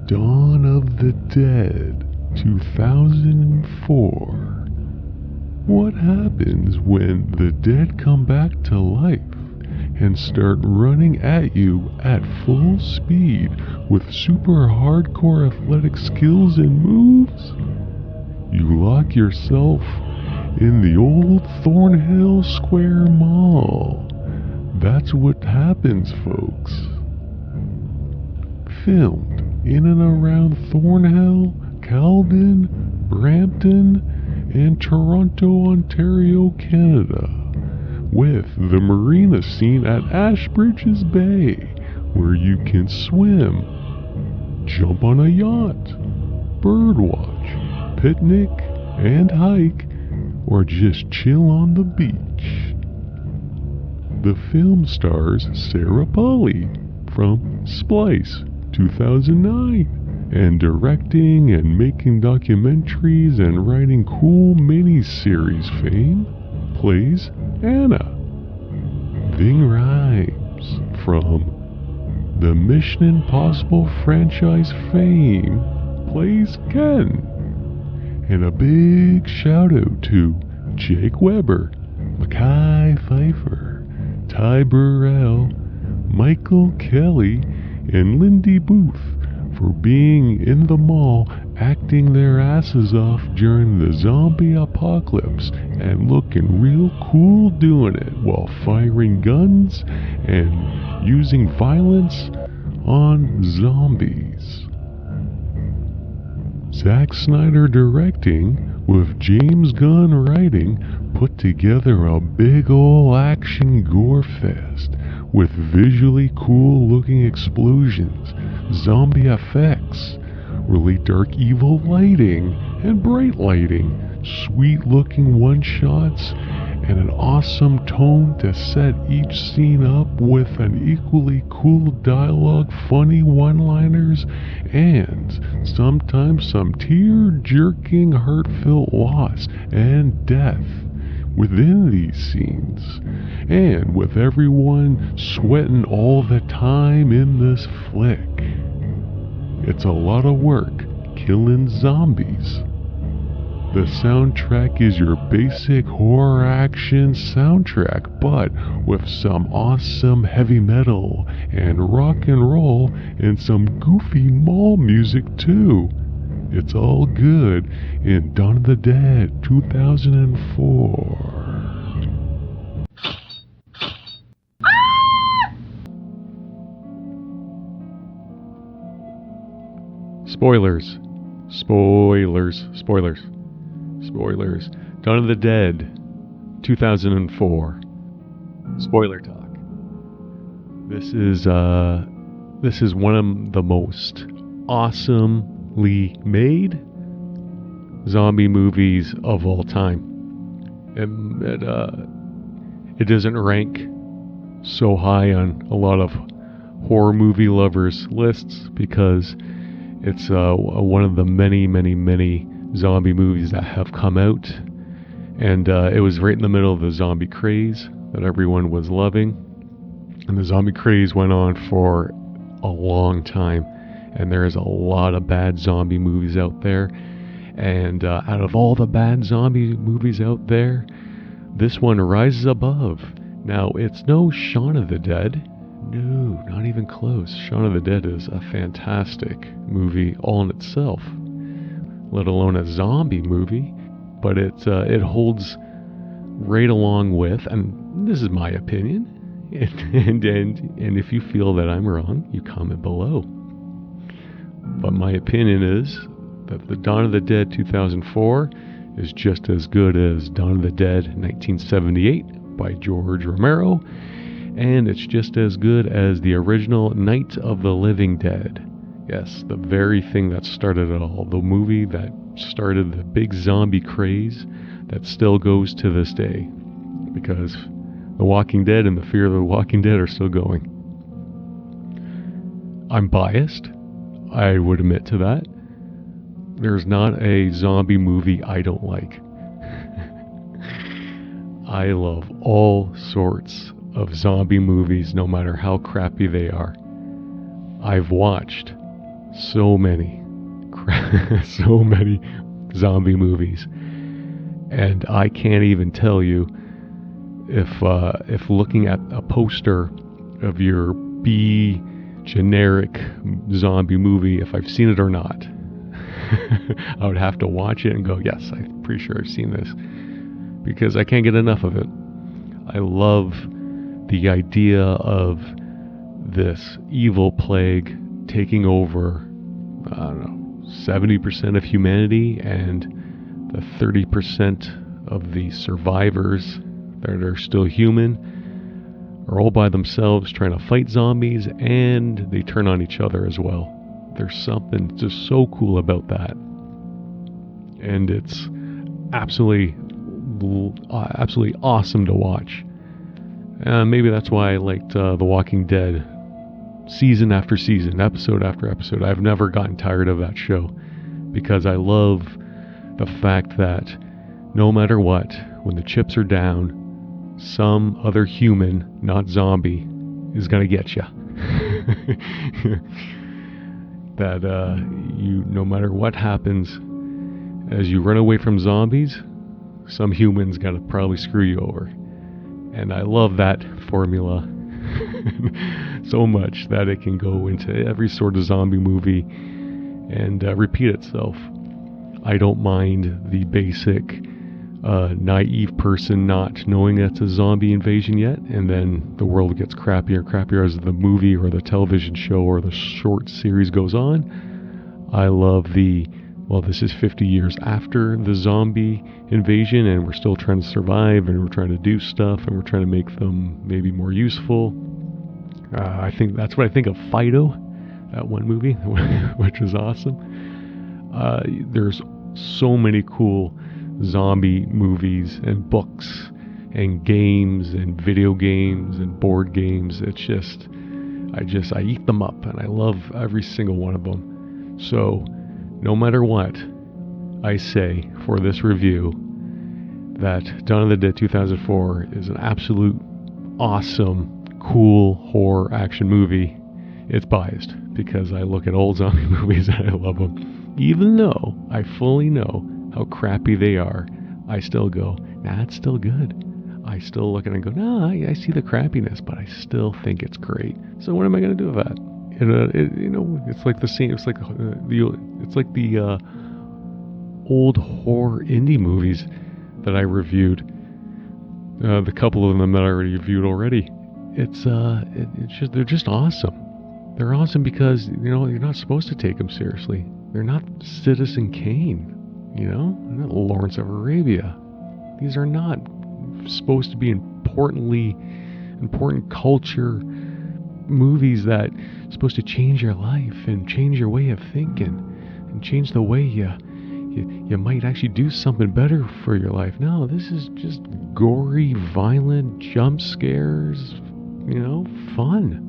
Dawn of the Dead 2004. What happens when the dead come back to life and start running at you at full speed with super hardcore athletic skills and moves? You lock yourself in the old Thornhill Square Mall. That's what happens, folks. Filmed in and around Thornhill, Caledon, Brampton, and Toronto, Ontario, Canada, with the marina scene at Ashbridges Bay, where you can swim, jump on a yacht, birdwatch, picnic, and hike, or just chill on the beach. The film stars Sarah Polley from Splice 2009, and directing and making documentaries and writing cool mini-series fame plays Anna. Ving Rhames from the Mission Impossible franchise fame plays Ken. And a big shout out to Jake Weber, Mackay Pfeiffer, Ty Burrell, Michael Kelly, and Lindy Booth for being in the mall acting their asses off during the zombie apocalypse and looking real cool doing it while firing guns and using violence on zombies. Zack Snyder directing with James Gunn writing put together a big ol' action gore fest with visually cool looking explosions, zombie effects, really dark evil lighting and bright lighting, sweet looking one shots, and an awesome tone to set each scene up with an equally cool dialogue, funny one-liners, and sometimes some tear-jerking heartfelt loss and death within these scenes, and with everyone sweating all the time in this flick. It's a lot of work killing zombies. The soundtrack is your basic horror action soundtrack, but with some awesome heavy metal and rock and roll and some goofy mall music too. It's all good in Dawn of the Dead 2004. Spoilers. Dawn of the Dead 2004. Spoiler talk. This is one of the most awesomely made zombie movies of all time. It doesn't rank so high on a lot of horror movie lovers' lists because it's one of the many zombie movies that have come out, and it was right in the middle of the zombie craze that everyone was loving, and the zombie craze went on for a long time, and there's a lot of bad zombie movies out there, and out of all the bad zombie movies out there, this one rises above. Now, it's no Shaun of the Dead. No, not even close. Shaun of the Dead is a fantastic movie all in itself, let alone a zombie movie, but it holds right along with, and this is my opinion, and if you feel that I'm wrong, you comment below. But my opinion is that the Dawn of the Dead 2004 is just as good as Dawn of the Dead 1978 by George Romero, and it's just as good as the original Night of the Living Dead. Yes, the very thing that started it all. The movie that started the big zombie craze that still goes to this day. Because The Walking Dead and the Fear of the Walking Dead are still going. I'm biased. I would admit to that. There's not a zombie movie I don't like. I love all sorts of zombie movies, no matter how crappy they are. I've watched So many, so many zombie movies, and I can't even tell you if looking at a poster of your B generic zombie movie, if I've seen it or not. I would have to watch it and go, yes, I'm pretty sure I've seen this, because I can't get enough of it. I love the idea of this evil plague taking over, I don't know, 70% of humanity, and the 30% of the survivors that are still human are all by themselves trying to fight zombies, and they turn on each other as well. There's something just so cool about that, and it's absolutely awesome to watch. Maybe that's why I liked The Walking Dead season after season, episode after episode. I've never gotten tired of that show, because I love the fact that no matter what, when the chips are down, some other human, not zombie, is gonna get you. That you, no matter what happens, as you run away from zombies, some human's gotta probably screw you over. And I love that formula so much that it can go into every sort of zombie movie and repeat itself. I don't mind the basic naive person not knowing it's a zombie invasion yet, and then the world gets crappier and crappier as the movie or the television show or the short series goes on. I love this is 50 years after the zombie invasion, and we're still trying to survive, and we're trying to do stuff, and we're trying to make them maybe more useful. I think that's what I think of Fido, that one movie, which was awesome. There's so many cool zombie movies and books and games and video games and board games. It's just, I eat them up, and I love every single one of them. So no matter what, I say for this review that Dawn of the Dead 2004 is an absolute awesome, cool horror action movie. It's biased because I look at old zombie movies and I love them. Even though I fully know how crappy they are, I still go, nah, it's still good. I still look at it and go, nah, I see the crappiness, but I still think it's great. So what am I going to do with that? It's like the same. It's like the old horror indie movies that I reviewed. The couple of them that I already reviewed already. They're just awesome. They're awesome because you're not supposed to take them seriously. They're not Citizen Kane. They're not Lawrence of Arabia. These are not supposed to be important culture movies that are supposed to change your life and change your way of thinking and change the way you might actually do something better for your life. No, this is just gory, violent, jump scares, fun.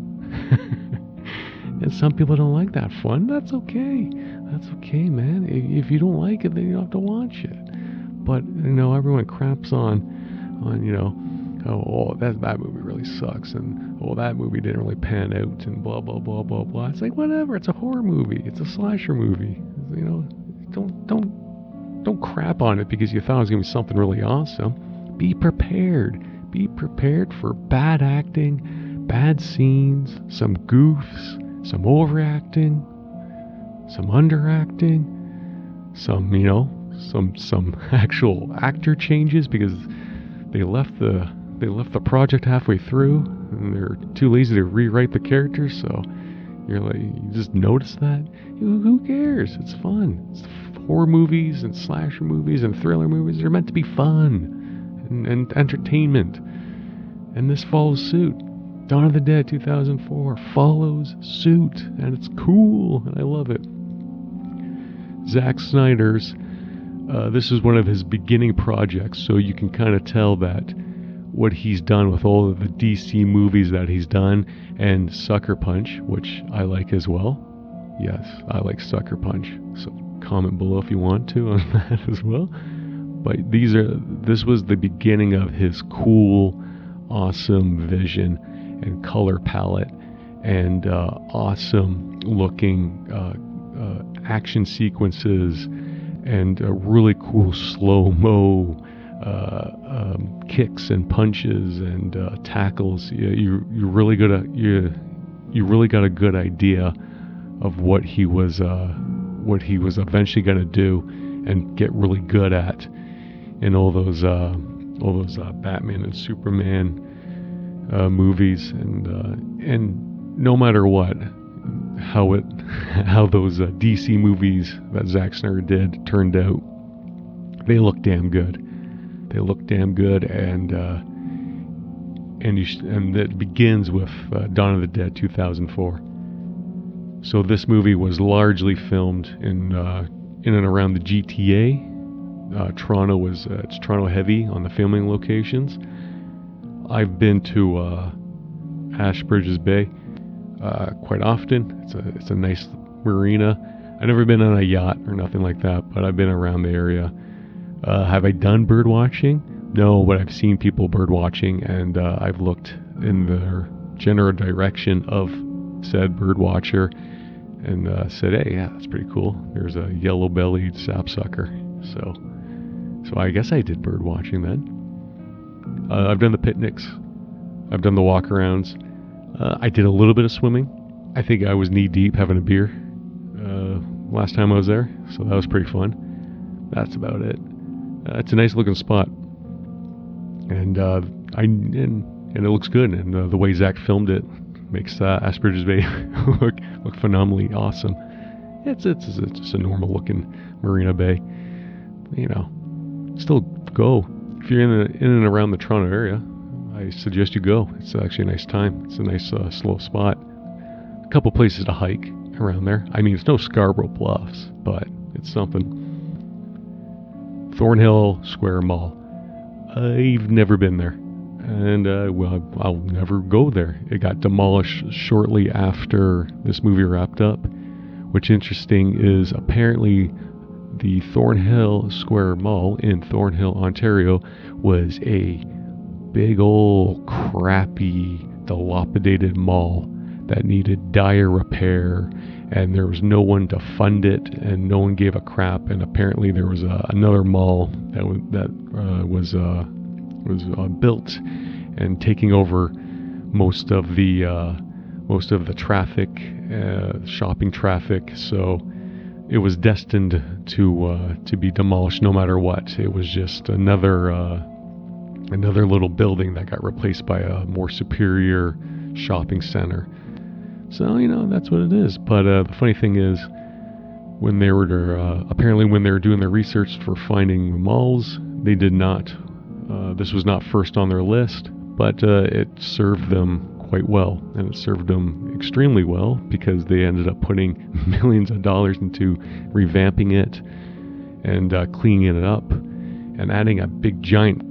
And some people don't like that fun. That's okay. That's okay, man. If you don't like it, then you don't have to watch it. But, everyone craps on that movie really sucks, and that movie didn't really pan out, and blah blah blah blah blah. It's like, whatever. It's a horror movie. It's a slasher movie. Don't crap on it because you thought it was gonna be something really awesome. Be prepared. Be prepared for bad acting, bad scenes, some goofs, some overacting, some underacting, some actual actor changes because they left the project halfway through and they're too lazy to rewrite the characters. So you just notice that. Who cares? It's fun. It's horror movies and slasher movies and thriller movies. They're meant to be fun and entertainment. And this follows suit. Dawn of the Dead 2004 follows suit, and it's cool, and I love it. Zack Snyder's, this is one of his beginning projects, so you can kind of tell that what he's done with all of the DC movies that he's done, and Sucker Punch, which I like as well. Yes, I like Sucker Punch, so comment below if you want to on that as well. But this was the beginning of his cool, awesome vision and color palette and awesome looking action sequences and really cool slow-mo kicks and punches and tackles. You really got a good idea of what he was eventually going to do and get really good at in all those Batman and Superman movies, and no matter what, how those DC movies that Zack Snyder did turned out, they look damn good. And it begins with Dawn of the Dead 2004. So this movie was largely filmed in and around the GTA. Toronto it's Toronto heavy on the filming locations. I've been to Ashbridges Bay quite often. It's a nice marina. I've never been on a yacht or nothing like that, but I've been around the area. Have I done bird watching? No, but I've seen people bird watching, and I've looked in the general direction of said bird watcher and said, hey, yeah, that's pretty cool. There's a yellow-bellied sapsucker. So I guess I did bird watching then. I've done the picnics. I've done the walk-arounds. I did a little bit of swimming. I think I was knee-deep having a beer last time I was there, so that was pretty fun. That's about it. It's a nice-looking spot. And it looks good, and the way Zack filmed it makes Ashbridges Bay look phenomenally awesome. It's just a normal looking marina bay. You know, still go if you're in and around the Toronto area. I suggest you go. It's actually a nice time. It's a nice slow spot. A couple places to hike around there. I mean, it's no Scarborough Bluffs, but it's something. Thornhill Square Mall. I've never been there. And, I'll never go there. It got demolished shortly after this movie wrapped up. Which interesting is apparently the Thornhill Square Mall in Thornhill, Ontario was a big old crappy dilapidated mall that needed dire repair, and there was no one to fund it, and no one gave a crap. And apparently there was another mall that was built and taking over most of the traffic, shopping traffic. So it was destined to be demolished no matter what. It was just another little building that got replaced by a more superior shopping center. So, that's what it is. But the funny thing is, when they were doing their research for finding malls, they did not. This was not first on their list, but it served them quite well, and it served them extremely well because they ended up putting millions of dollars into revamping it and cleaning it up and adding a big giant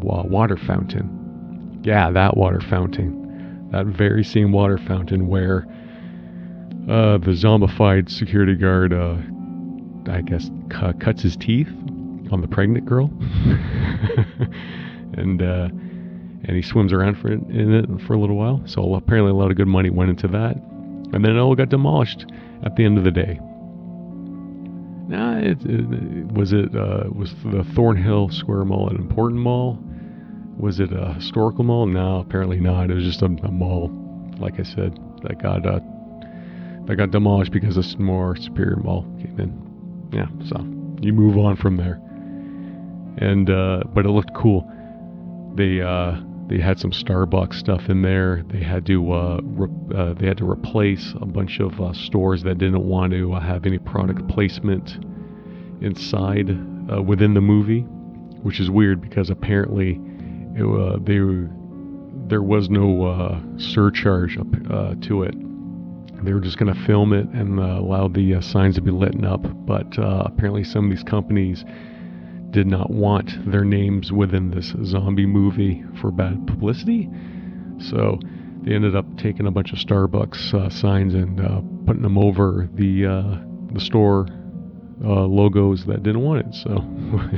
water fountain. Yeah, that water fountain. That very same water fountain where the zombified security guard, I guess, cuts his teeth on the pregnant girl. and he swims around in it for a little while. So apparently a lot of good money went into that. And then it all got demolished at the end of the day. Now, was the Thornhill Square Mall an important mall? Was it a historical mall? No, apparently not. It was just a mall, like I said, that got demolished because a more superior mall came in. Yeah, so you move on from there. And but it looked cool. They had some Starbucks stuff in there. They had to replace a bunch of stores that didn't want to have any product placement inside within the movie, which is weird because apparently there was no surcharge to it. They were just going to film it and allow the signs to be lit up, but apparently some of these companies did not want their names within this zombie movie for bad publicity, so they ended up taking a bunch of Starbucks signs and putting them over the store logos that didn't want it. So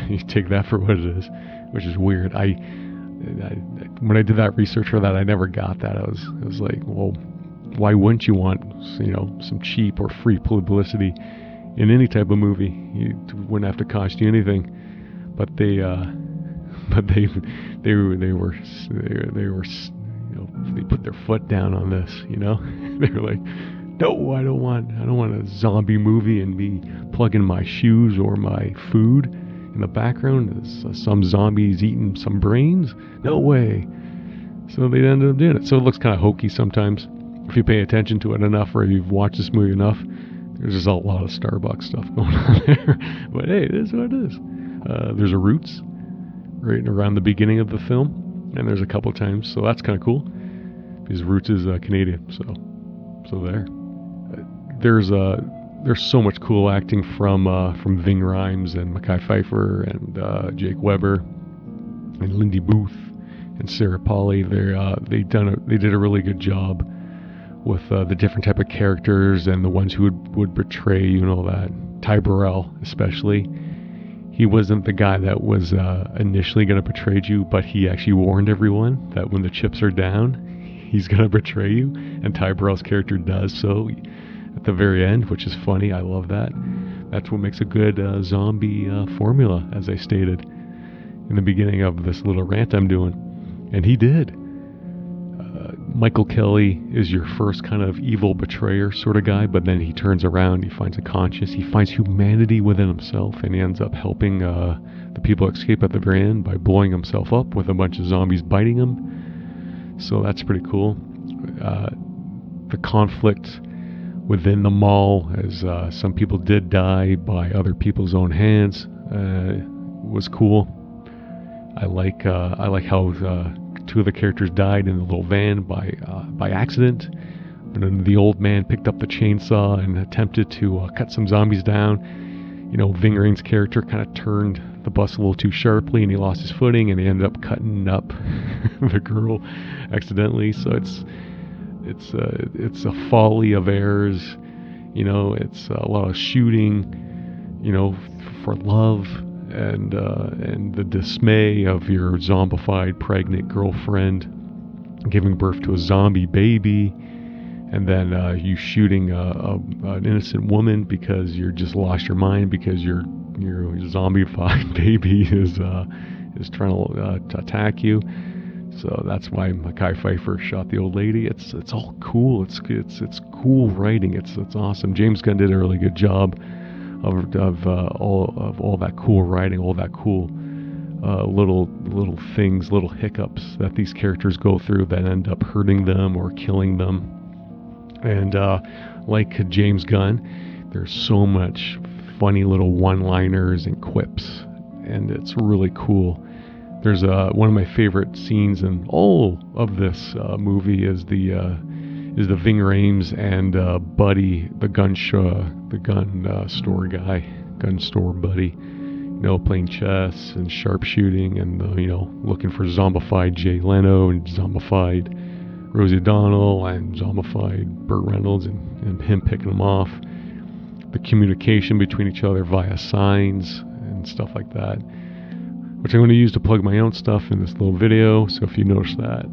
you take that for what it is, which is weird. When I did that research for that, I never got that. I was like, well, why wouldn't you want some cheap or free publicity in any type of movie. You wouldn't have to cost you anything, but they put their foot down on this. They were like, no, I don't want a zombie movie and me plugging my shoes or my food in the background. There's some zombies eating some brains. No way. So they ended up doing it. So it looks kind of hokey sometimes. If you pay attention to it enough, or you've watched this movie enough, there's just a lot of Starbucks stuff going on there. But hey, it is what it is. There's a Roots right around the beginning of the film, and there's a couple times, so that's kind of cool because Roots is Canadian. So there. There's so much cool acting from Ving Rhames and Mekhi Phifer and Jake Weber and Lindy Booth and Sarah Polley. They did a really good job with the different type of characters and the ones who would betray you and all that. Ty Burrell especially. He wasn't the guy that was initially going to betray you, but he actually warned everyone that when the chips are down, he's going to betray you, and Ty Burrell's character does so at the very end, which is funny. I love that. That's what makes a good zombie formula, as I stated in the beginning of this little rant I'm doing. And he did. Michael Kelly is your first kind of evil betrayer sort of guy, but then he turns around, he finds a conscience, he finds humanity within himself, and he ends up helping the people escape at the very end by blowing himself up with a bunch of zombies biting him. So that's pretty cool. The conflict within the mall, as some people did die by other people's own hands, was cool. I like how two of the characters died in the little van by accident. And then the old man picked up the chainsaw and attempted to cut some zombies down. Ving Rhames' character kind of turned the bus a little too sharply, and he lost his footing, and he ended up cutting up the girl accidentally. So it's a folly of errors. It's a lot of shooting, for love. And the dismay of your zombified pregnant girlfriend giving birth to a zombie baby, and then you shooting an innocent woman because you just lost your mind because your zombified baby is trying to attack you. So that's why Mekhi Phifer shot the old lady. It's all cool. It's cool writing. It's awesome. James Gunn did a really good job of all that cool writing, all that cool little things, little hiccups that these characters go through that end up hurting them or killing them. And like James Gunn, there's so much funny little one-liners and quips, and it's really cool. There's one of my favorite scenes in all of this movie is the Ving Rhames and Buddy, the gun store guy, gun store buddy, playing chess and sharpshooting and looking for zombified Jay Leno and zombified Rosie O'Donnell and zombified Burt Reynolds and him picking them off. The communication between each other via signs and stuff like that, which I'm going to use to plug my own stuff in this little video. So if you notice that,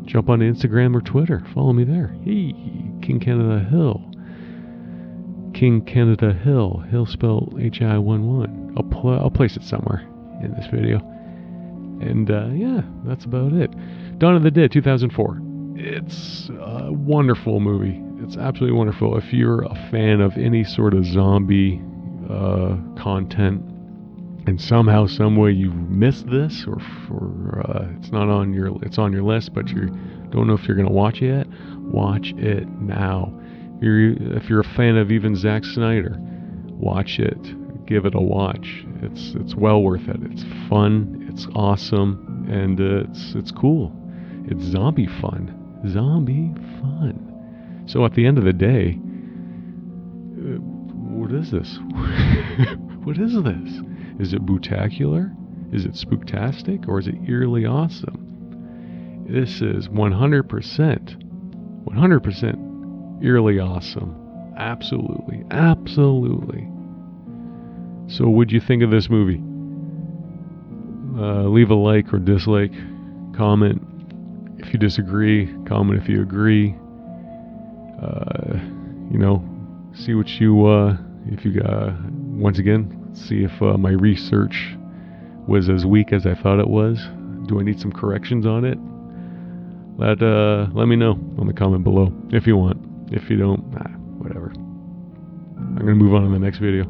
jump on Instagram or Twitter. Follow me there. Hey, King Canada Hill. King Canada Hill. Hill spelled H-I-1-1. I'll place it somewhere in this video. And yeah, that's about it. Dawn of the Dead, 2004. It's a wonderful movie. It's absolutely wonderful. If you're a fan of any sort of zombie content, and somehow, some way you missed this, or it's on your list, but you don't know if you're going to watch it yet, watch it now. If you're a fan of even Zack Snyder, watch it. Give it a watch. It's well worth it. It's fun. It's awesome, and it's cool. It's zombie fun. Zombie fun. So at the end of the day, what is this? What is this? Is it bootacular? Is it spooktastic? Or is it eerily awesome? This is 100% eerily awesome. Absolutely. Absolutely. So what'd you think of this movie? Leave a like or dislike. Comment if you disagree. Comment if you agree. you know, see what you, if you got, once again, see if my research was as weak as I thought it was. Do I need some corrections on it? Let me know on the comment below if you want. If you don't, whatever. I'm gonna move on to the next video.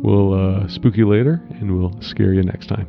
We'll spook you later, and we'll scare you next time.